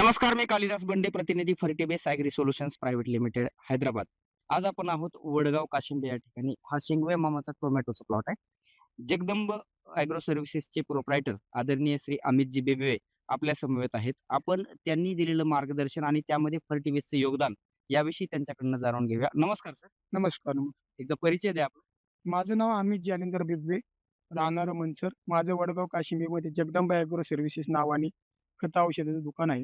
नमस्कार, मी कालिदास बंडे, प्रतिनिधी Fertibase agri solutions private limited, Hyderabad. आज आपण आहोत वडगाव काशिंदे या ठिकाणी. हा शिंगवे मामाचा टोमॅटोचा प्लॉट आहे. जगदंब ॲग्रो सर्व्हिसेसचे प्रोप्रायटर आदरणीय श्री अमितजी बेबवे आपल्या समवेत आहेत. आपण त्यांनी दिलेलं मार्गदर्शन आणि त्यामध्ये फर्टिबेसचं योगदान याविषयी त्यांच्याकडनं जाणून घेऊया. नमस्कार सर. नमस्कार, नमस्कार. एकदा परिचय द्या आपला. माझं नाव अमित ज्ञानेंद्र बिबवे, राहणारं मंचर. माझं वडगाव काशिंबीमध्ये जगदंबा ॲग्रो सर्व्हिसेस नावाने खत औषधाचं दुकान आहे.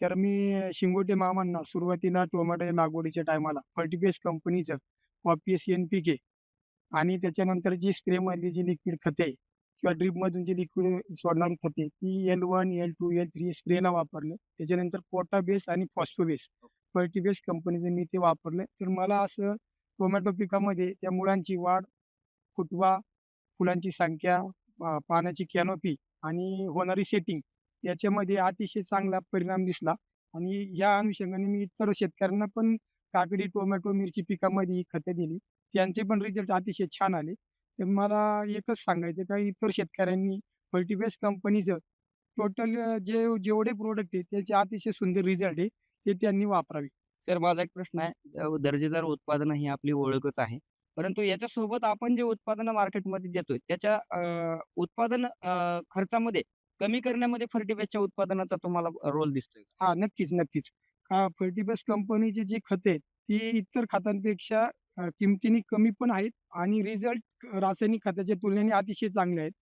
तर मी शिंगोटे मामांना सुरुवातीला टोमॅटो लागवडीच्या टायमाला फर्टिबेस कंपनीचं पॉपियस NPK आणि त्याच्यानंतर जी स्प्रेमधली जी लिक्विड खते किंवा ड्रिपमधून जी लिक्विड सोडणारी खते ती L1, L2, L3 स्प्रेला वापरलं. त्याच्यानंतर पोटाबेस आणि फॉस्फोबेस फर्टिबेस कंपनीचे मी ते वापरले. तर मला असं टोमॅटो पिकामध्ये त्या मुळांची वाढ, फुटवा, फुलांची संख्या, पानाची कॅनोपी आणि होणारी सेटिंग याच्यामध्ये अतिशय चांगला परिणाम दिसला आणि या अनुषंगाने मी इतर शेतकऱ्यांना पण काकडी, टोमॅटो, मिरची पिकामध्ये ही खते दिली. त्यांचे पण रिझल्ट अतिशय छान आले. तर मला एकच सांगायचं का इतर शेतकऱ्यांनी फर्टिबेस कंपनीचं टोटल जेवढे प्रॉडक्ट आहे त्याचे अतिशय सुंदर रिझल्ट आहे, ते त्यांनी वापरावे. सर, माझा एक प्रश्न आहे. दर्जेदार उत्पादनं ही आपली ओळखच आहे. परंतु याच्यासोबत आपण जे उत्पादनं मार्केटमध्ये देतोय त्याच्या उत्पादन खर्चामध्ये कमी करण्यामध्ये फर्टिलायझरच्या उत्पादनाचा तुम्हाला रोल दिसतोय का? हां, नक्कीच, नक्कीच. फर्टिबस कंपनीची जी खते आहेत, ती इतर खतांपेक्षा किमतीने कमी पण आहेत आणि रिझल्ट रासायनिक खताच्या तुलनेने अतिशय चांगले आहेत.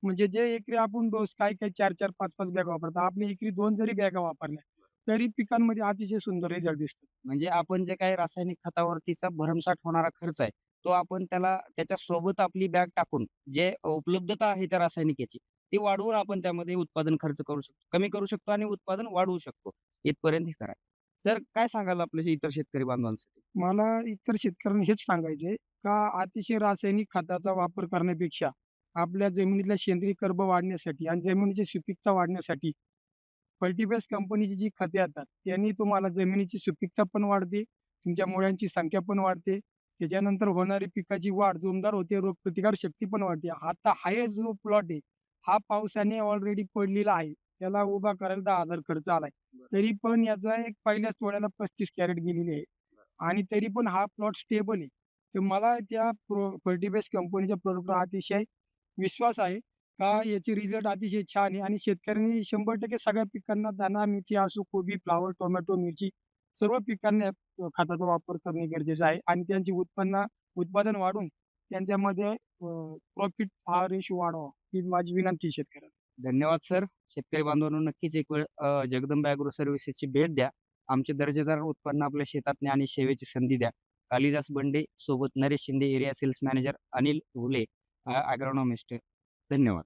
म्हणजे जे एकरी आपण डोस काही-काही 4-4, 5-5 बॅगा वापरतो. आपण एकरी 2 जरी बॅगा वापरल्या, तरी पिकांमध्ये अतिशय सुंदर रिझल्ट दिसतात. म्हणजे आपण जे काही रासायनिक खतावरतीचा भरमसाठ होणारा खर्च आहे, तो आपण त्याला त्याच्यासोबत आपली बॅग टाकून जे उपलब्धता आहे त्या रासायनिकेची, ती वाढवून आपण त्यामध्ये उत्पादन खर्च करू शकतो, कमी करू शकतो आणि उत्पादन वाढवू शकतो. इथपर्यंत हे करा. सर, काय सांगाल आपल्या इतर शेतकरी बांधवांसाठी? मला इतर शेतकऱ्यांना हेच सांगायचंय का अतिशय रासायनिक खताचा वापर करण्यापेक्षा आपल्या जमिनीतला सेंद्रिय कर्ब वाढण्यासाठी आणि जमिनीची सुपीकता वाढण्यासाठी फर्टिबेस कंपनीची जी खते येतात, त्यांनी तुम्हाला जमिनीची सुपीकता पण वाढते, तुमच्या मुळांची संख्या पण वाढते. त्याच्यानंतर होणारी पिकाची वाढ जोमदार होते, रोगप्रतिकार शक्ती पण वाढते. आता हा जो प्लॉट आहे, हा पावसाने ऑलरेडी पडलेला आहे. त्याला उभा करायला 10,000 खर्च आलाय. तरी पण याचा एक पहिल्याच तोड्याला 35 कॅरेट गेलेली आहे आणि तरी पण हा प्लॉट स्टेबल आहे. तर मला त्या फर्टिबेस कंपनीच्या प्रॉडक्टवर अतिशय विश्वास आहे. याचे रिझल्ट अतिशय छान आहे आणि शेतकऱ्यांनी 100% सगळ्या पिकांना दाणा, मेथी असो, कोबी, फ्लॉवर, टोमॅटो, मिरची सर्व पिकांना या खताचा वापर करणे गरजेचं आहे आणि त्यांची उत्पादन वाढून त्यांच्यामध्ये प्रॉफिट हा रेशो वाढावा, ही माझी विनंती आहे शेतकऱ्यांना. धन्यवाद सर. शेतकरी बांधवांनो, नक्कीच एक वेळ जगदंबा ॲग्रो सर्व्हिसेसची भेट द्या. आमचे दर्जेदार उत्पन्न आपल्या शेतात न्या आणि सेवेची संधी द्या. कालिदास बंडे सोबत Naresh Shinde, area sales manager, Anil Hule, agronomist. धन्यवाद.